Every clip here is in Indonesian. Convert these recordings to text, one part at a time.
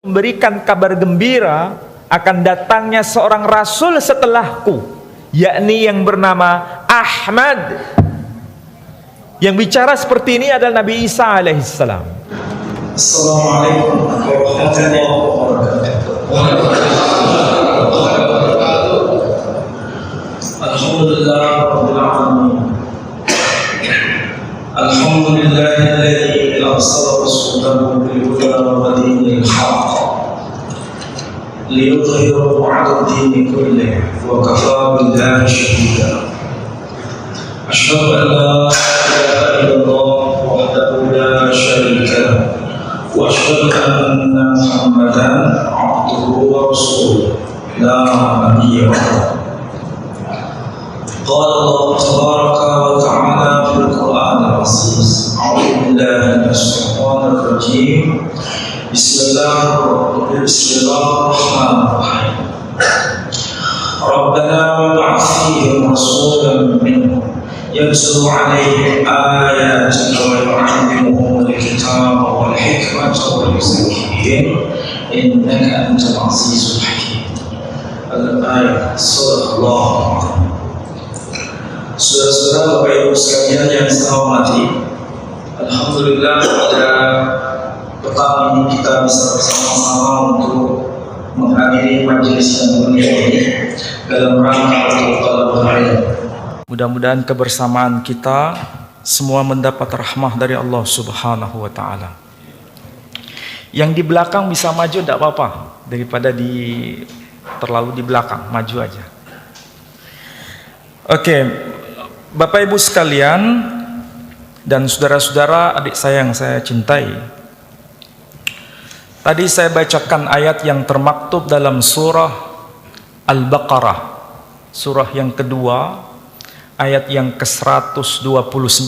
memberikan kabar gembira akan datangnya seorang rasul setelahku, yakni yang bernama Ahmad. Yang bicara seperti ini adalah Nabi Isa alaihissalam. Assalamualaikum warahmatullahi wabarakatuh. Alhamdulillah rabbil alamin. Alhamdulillahilladzi arsala rasulahu bil huda wa dinil haqq liyudhhirahu 'ala ad-dini kullihi wa kafaa billahi shahida. Asyhadu an la ilaha illallah wahdahu la syarika lahu wa asyhadu anna Muhammadan 'abduhu wa rasuluhu la nabiyya ba'dahu. Qala Allah tabaraka wa ta'ala fil Qur'anil 'aziz. A'udzu billahi minasy syaithanir rajim. Bismillahirrahmanirrahim. Rabbana wab'ath fihim rasulan minhum yatlu 'alaihim ayatika wa yu'allimuhum al-kitaba wal hikmata wa yuzakkihim innaka antal 'azizul hakim. Al-ayat. Sadaqallahu a'lam. Saudara-saudara, Bapak Ibu sekalian yang saya hormati, alhamdulillah pada petang ini kita bisa bersama-sama untuk menghadiri majelis yang mulia ini dalam rangka untuk talabul ilm. Mudah-mudahan kebersamaan kita semua mendapat rahmah dari Allah Subhanahu wa taala. Yang di belakang bisa maju tidak apa-apa, daripada terlalu di belakang, maju aja. Oke, Bapak Ibu sekalian dan saudara-saudara, adik saya yang saya cintai. Tadi saya bacakan ayat yang termaktub dalam surah Al-Baqarah, surah yang kedua, ayat yang ke-129.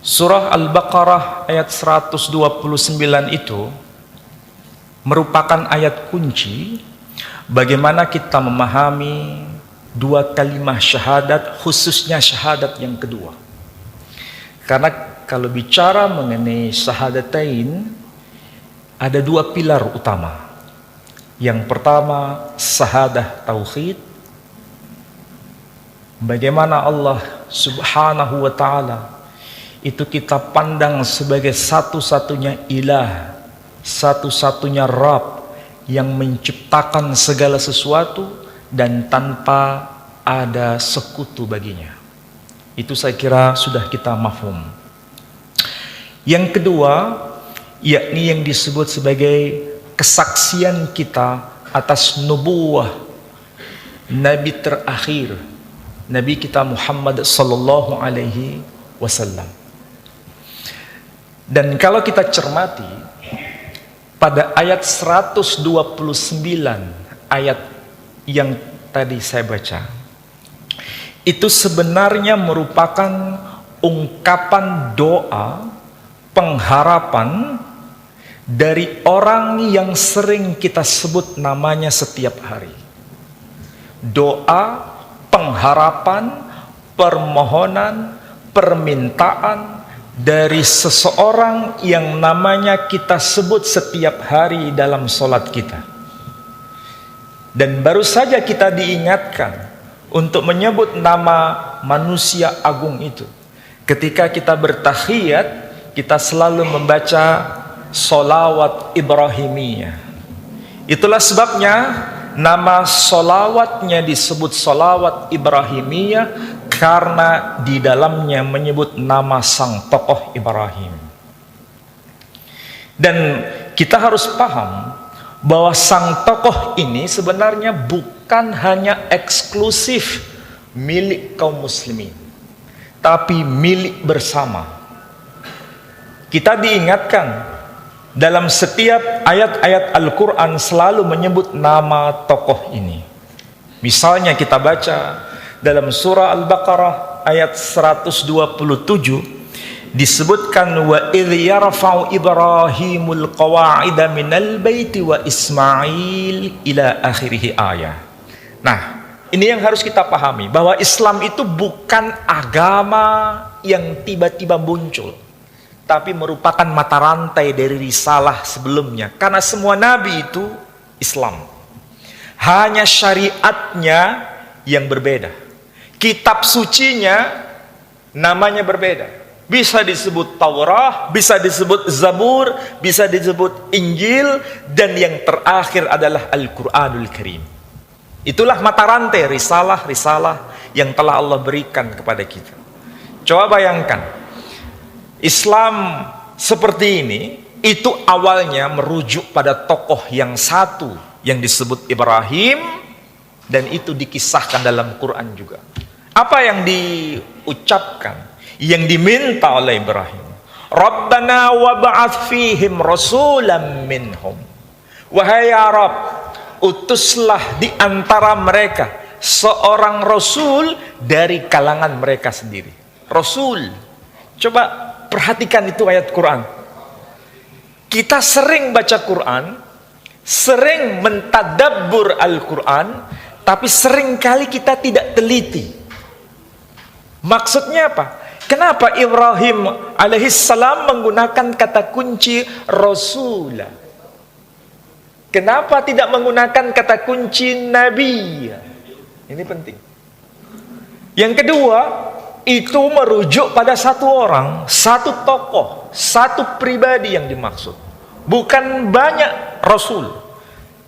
Surah Al-Baqarah ayat 129 itu merupakan ayat kunci bagaimana kita memahami dua kalimat syahadat, khususnya syahadat yang kedua. Karena kalau bicara mengenai syahadatain, ada dua pilar utama. Yang pertama, syahadah tauhid. Bagaimana Allah Subhanahu wa ta'ala itu kita pandang sebagai satu-satunya ilah, satu-satunya Rabb yang menciptakan segala sesuatu dan tanpa ada sekutu baginya. Itu saya kira sudah kita mafhum. Yang kedua, yakni yang disebut sebagai kesaksian kita atas nubuwah Nabi terakhir, Nabi kita Muhammad sallallahu alaihi wasallam. Dan kalau kita cermati pada ayat 129 ayat yang tadi saya baca, itu sebenarnya merupakan ungkapan doa pengharapan dari orang yang sering kita sebut namanya setiap hari. Doa pengharapan, permohonan, permintaan dari seseorang yang namanya kita sebut setiap hari dalam sholat kita. Dan baru saja kita diingatkan untuk menyebut nama manusia agung itu. Ketika kita bertahiyat, kita selalu membaca sholawat Ibrahimiyah. Itulah sebabnya nama sholawatnya disebut sholawat Ibrahimiyah, karena di dalamnya menyebut nama sang tokoh Ibrahim. Dan kita harus paham bahwa sang tokoh ini sebenarnya bukan hanya eksklusif milik kaum muslimin, tapi milik bersama. Kita diingatkan dalam setiap ayat-ayat Al-Quran selalu menyebut nama tokoh ini. Misalnya kita baca dalam surah Al-Baqarah ayat 127 disebutkan wa idh yarfa'u Ibrahimul qawa'ida minal baiti wa Ismail ila akhirih ayat. Nah, ini yang harus kita pahami, bahwa Islam itu bukan agama yang tiba-tiba muncul, tapi merupakan mata rantai dari risalah sebelumnya. Karena semua nabi itu Islam. Hanya syariatnya yang berbeda. Kitab sucinya namanya berbeda. Bisa disebut Taurah, bisa disebut Zabur, bisa disebut Injil, dan yang terakhir adalah Al-Quranul Karim. Itulah mata rantai risalah-risalah yang telah Allah berikan kepada kita. Coba bayangkan, Islam seperti ini, itu awalnya merujuk pada tokoh yang satu yang disebut Ibrahim, dan itu dikisahkan dalam Quran juga. Apa yang diucapkan, yang diminta oleh Ibrahim? Rabbana wab'ats fihim rasulan minhum. Wahai ya Rabb, utuslah di antara mereka seorang rasul dari kalangan mereka sendiri. Rasul. Coba perhatikan itu ayat Quran. Kita sering baca Quran, sering mentadabbur Al-Quran, tapi seringkali kita tidak teliti. Maksudnya apa? Kenapa Ibrahim alaihissalam menggunakan kata kunci Rasulah? Kenapa tidak menggunakan kata kunci Nabi? Ini penting. Yang kedua, itu merujuk pada satu orang, satu tokoh, satu pribadi yang dimaksud. Bukan banyak Rasul.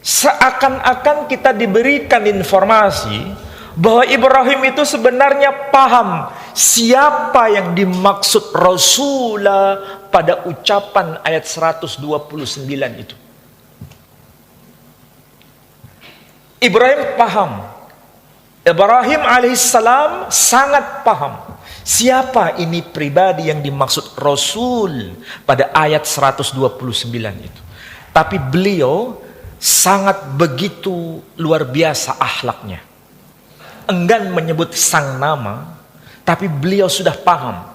Seakan-akan kita diberikan informasi bahwa Ibrahim itu sebenarnya paham siapa yang dimaksud Rasulah pada ucapan ayat 129 itu. Ibrahim paham. Ibrahim alaihissalam sangat paham siapa ini pribadi yang dimaksud Rasul pada ayat 129 itu. Tapi beliau sangat begitu luar biasa akhlaknya. Enggan menyebut sang nama, tapi beliau sudah paham.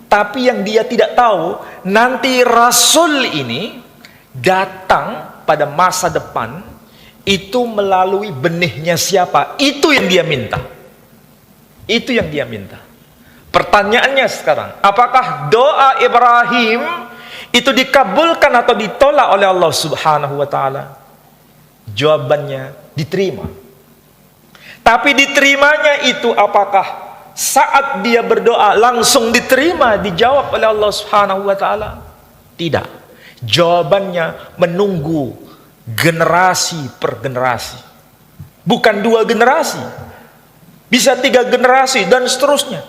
Tapi yang dia tidak tahu, nanti Rasul ini datang pada masa depan, itu melalui benihnya siapa? Itu yang dia minta. Itu yang dia minta. Pertanyaannya sekarang, apakah doa Ibrahim itu dikabulkan atau ditolak oleh Allah Subhanahu wa taala? Jawabannya diterima. Tapi diterimanya itu apakah saat dia berdoa langsung diterima, dijawab oleh Allah Subhanahu wa taala? Tidak. Jawabannya menunggu generasi per generasi. Bukan 2 generasi. Bisa 3 generasi dan seterusnya.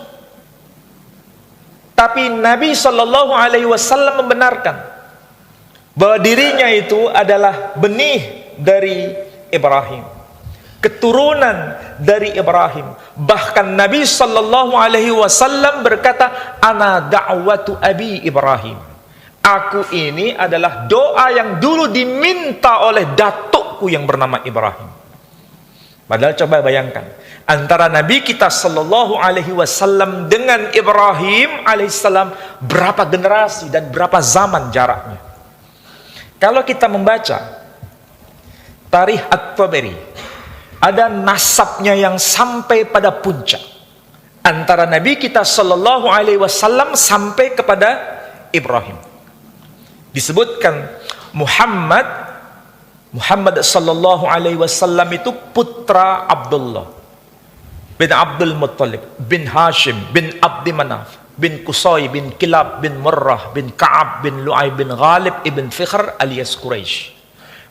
Tapi Nabi Shallallahu Alaihi Wasallam membenarkan bahwa dirinya itu adalah benih dari Ibrahim, keturunan dari Ibrahim. Bahkan Nabi Shallallahu Alaihi Wasallam berkata, "Ana da'watu abi Ibrahim." Aku ini adalah doa yang dulu diminta oleh datukku yang bernama Ibrahim. Padahal coba bayangkan, antara Nabi kita Shallallahu Alaihi Wasallam dengan Ibrahim Alaihissalam berapa generasi dan berapa zaman jaraknya. Kalau kita membaca Tarikh At-Tabari, ada nasabnya yang sampai pada puncak antara Nabi kita Shallallahu Alaihi Wasallam sampai kepada Ibrahim. Disebutkan Muhammad Shallallahu Alaihi Wasallam itu putra Abdullah bin Abdul Muttalib bin Hashim bin Abdi Manaf bin Qusay bin Kilab bin Murrah bin Ka'ab bin Lu'ay bin Ghalib ibn Fikhr alias Quraisy,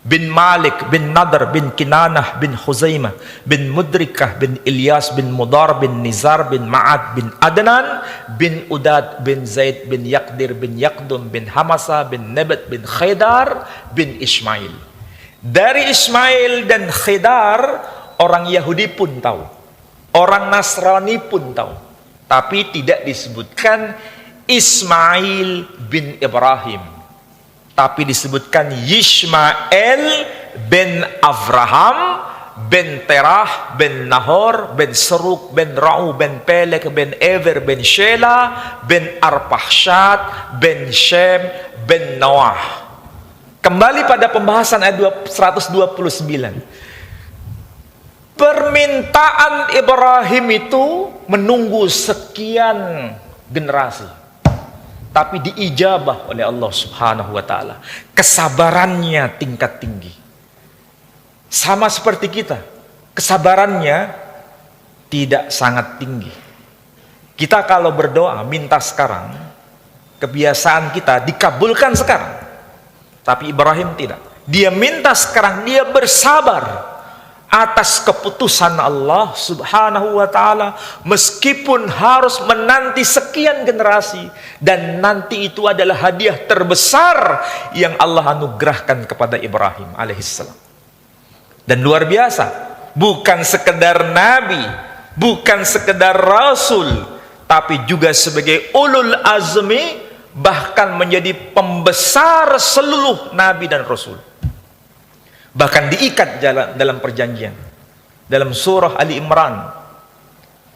bin Malik bin Nadr bin Kinanah bin Khuzaimah bin Mudrikah bin Ilyas bin Mudar bin Nizar bin Ma'ad bin Adnan bin Udad bin Zaid bin Yaqdir bin Yaqdum bin Hamasa bin Nabat bin Khidar bin Ismail. Dari Ismail dan Khidar orang Yahudi pun tahu, orang Nasrani pun tahu, tapi tidak disebutkan Ismail bin Ibrahim, tapi disebutkan Yishmael bin Avraham bin Terah bin Nahor bin Seruk bin Ra'u bin Pelek bin Ever bin Shela bin Arpahshat bin Shem bin Noah. Kembali pada pembahasan ayat 129. Permintaan Ibrahim itu menunggu sekian generasi. tapi diijabah oleh Allah Subhanahu wa taala. Kesabarannya tingkat tinggi. Sama seperti kita, kesabarannya tidak sangat tinggi. Kita kalau berdoa minta sekarang, kebiasaan kita dikabulkan sekarang. Tapi Ibrahim tidak. Dia minta sekarang, dia bersabar atas keputusan Allah Subhanahu wa taala, meskipun harus menanti sekian generasi, dan nanti itu adalah hadiah terbesar yang Allah anugerahkan kepada Ibrahim alaihissalam. Dan luar biasa, bukan sekedar nabi, bukan sekedar rasul, tapi juga sebagai ulul azmi, bahkan menjadi pembesar seluruh nabi dan rasul. Bahkan diikat dalam perjanjian. Dalam surah Ali Imran.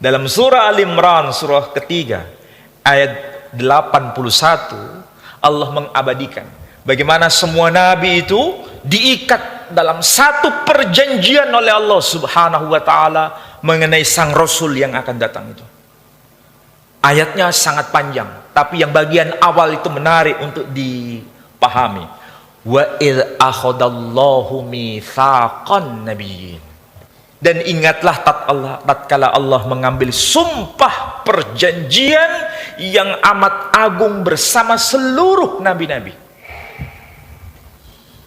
Dalam surah Ali Imran, surah ketiga, ayat 81, Allah mengabadikan bagaimana semua nabi itu diikat dalam satu perjanjian oleh Allah Subhanahu wa taala mengenai sang rasul yang akan datang itu. Ayatnya sangat panjang, tapi yang bagian awal itu menarik untuk dipahami. Wa idh akhadallahu mitsaqan nabiyyin. Dan ingatlah tatkala Allah mengambil sumpah perjanjian yang amat agung bersama seluruh nabi-nabi.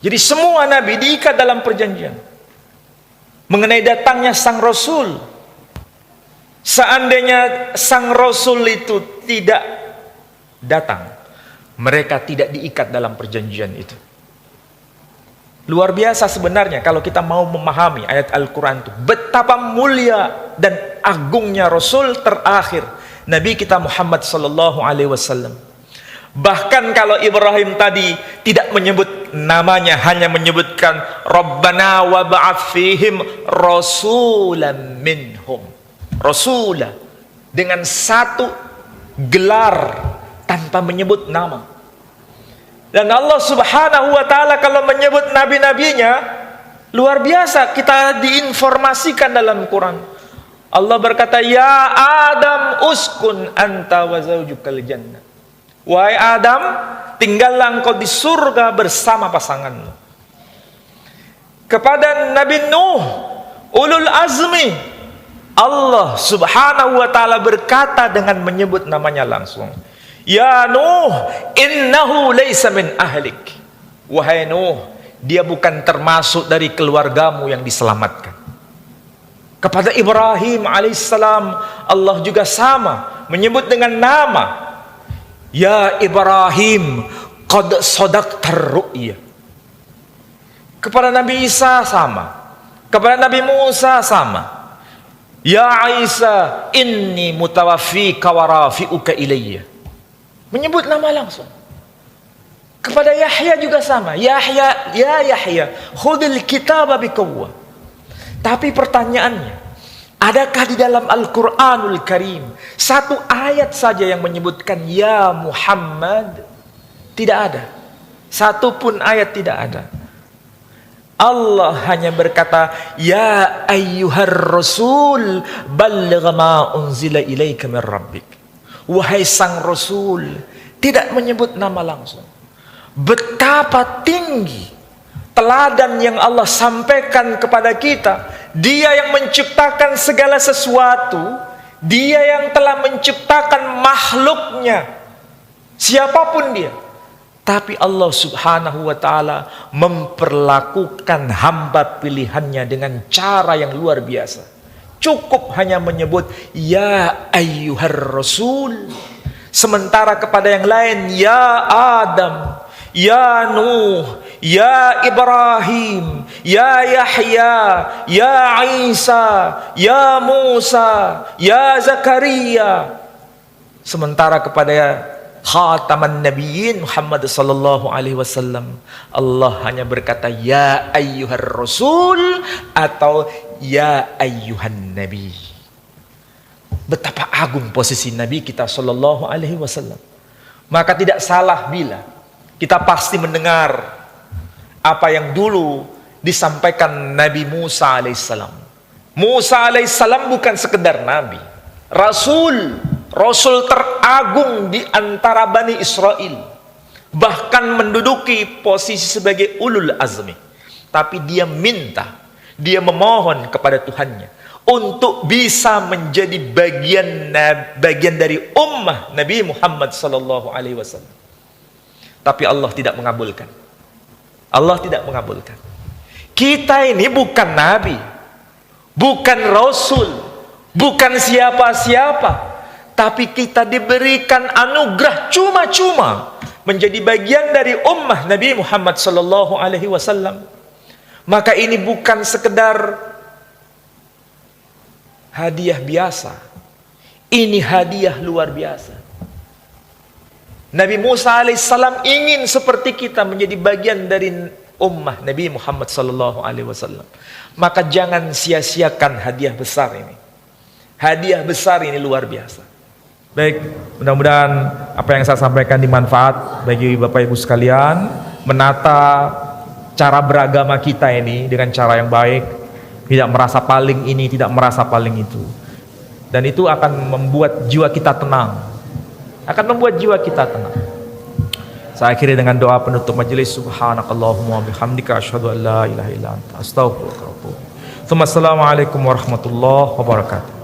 Jadi semua nabi diikat dalam perjanjian mengenai datangnya sang rasul. Seandainya sang rasul itu tidak datang, mereka tidak diikat dalam perjanjian itu. Luar biasa sebenarnya kalau kita mau memahami ayat Al-Quran itu. Betapa mulia dan agungnya Rasul terakhir, Nabi kita Muhammad sallallahu alaihi wasallam. Bahkan kalau Ibrahim tadi tidak menyebut namanya, hanya menyebutkan Rabbana wa ba'ath fihim rasulan minhum. Rasulah dengan satu gelar tanpa menyebut nama. Dan Allah Subhanahu wa taala kalau menyebut nabi-nabinya, luar biasa, kita diinformasikan dalam Quran. Allah berkata, "Ya Adam uskun anta wa zaujukal jannah." Wahai Adam, tinggallah engkau di surga bersama pasanganmu. Kepada Nabi Nuh, ulul azmi, Allah Subhanahu wa taala berkata dengan menyebut namanya langsung. Ya Nuh, innahu laysa min ahlik. Wahai Nuh, dia bukan termasuk dari keluargamu yang diselamatkan. Kepada Ibrahim alaihissalam, Allah juga sama, menyebut dengan nama. Ya Ibrahim, qad sadaqtar ru'ya. Kepada Nabi Isa sama. Kepada Nabi Musa sama. Ya Isa, inni mutawaffika wa rafi'uka ilayya. Menyebut nama langsung. Kepada Yahya juga sama. Yahya, ya Yahya, khudil kitaba biquwwah. Tapi pertanyaannya, adakah di dalam Al-Quranul Karim satu ayat saja yang menyebutkan ya Muhammad? Tidak ada. Satu pun ayat tidak ada. Allah hanya berkata, ya ayyuhar rasul balligh ma unzila ilaika min rabbik. Wahai sang Rasul, tidak menyebut nama langsung. Betapa tinggi teladan yang Allah sampaikan kepada kita. Dia yang menciptakan segala sesuatu, dia yang telah menciptakan makhluknya, siapapun dia. Tapi Allah Subhanahu wa taala memperlakukan hamba pilihannya dengan cara yang luar biasa. Cukup hanya menyebut ya ayyuhar rasul. Sementara kepada yang lain, ya Adam, ya Nuh, ya Ibrahim, ya Yahya, ya Isa, ya Musa, ya Zakaria. Sementara kepada khataman nabiyyin Muhammad sallallahu alaihi wasallam, Allah hanya berkata ya ayyuhar rasul atau ya ayyuhan nabi. Betapa agung posisi Nabi kita sallallahu alaihi wasallam. Maka tidak salah bila kita pasti mendengar apa yang dulu disampaikan Nabi Musa alaihissalam. Musa alaihissalam bukan sekedar nabi, rasul, Rasul teragung di antara Bani Israel, bahkan menduduki posisi sebagai ulul azmi. Tapi dia minta, dia memohon kepada Tuhannya untuk bisa menjadi bagian dari ummah Nabi Muhammad sallallahu alaihi wasallam. Tapi Allah tidak mengabulkan. Allah tidak mengabulkan. Kita ini bukan nabi, bukan rasul, bukan siapa-siapa, tapi kita diberikan anugerah cuma-cuma menjadi bagian dari ummah Nabi Muhammad sallallahu alaihi wasallam. Maka ini bukan sekedar hadiah biasa. Ini hadiah luar biasa. Nabi Musa alaihissalam ingin seperti kita menjadi bagian dari ummah Nabi Muhammad sallallahu alaihi wasallam. Maka jangan sia-siakan hadiah besar ini. Hadiah besar ini luar biasa. Baik, mudah-mudahan apa yang saya sampaikan dimanfaat bagi Bapak Ibu sekalian, menata cara beragama kita ini dengan cara yang baik, tidak merasa paling ini, tidak merasa paling itu. Dan itu akan membuat jiwa kita tenang. Akan membuat jiwa kita tenang. Saya akhiri dengan doa penutup majelis. Subhanakallahumma wa bihamdika asyhadu an la ilaha illa anta astaghfiruka wa atubu ilaik. Assalamualaikum warahmatullahi wabarakatuh.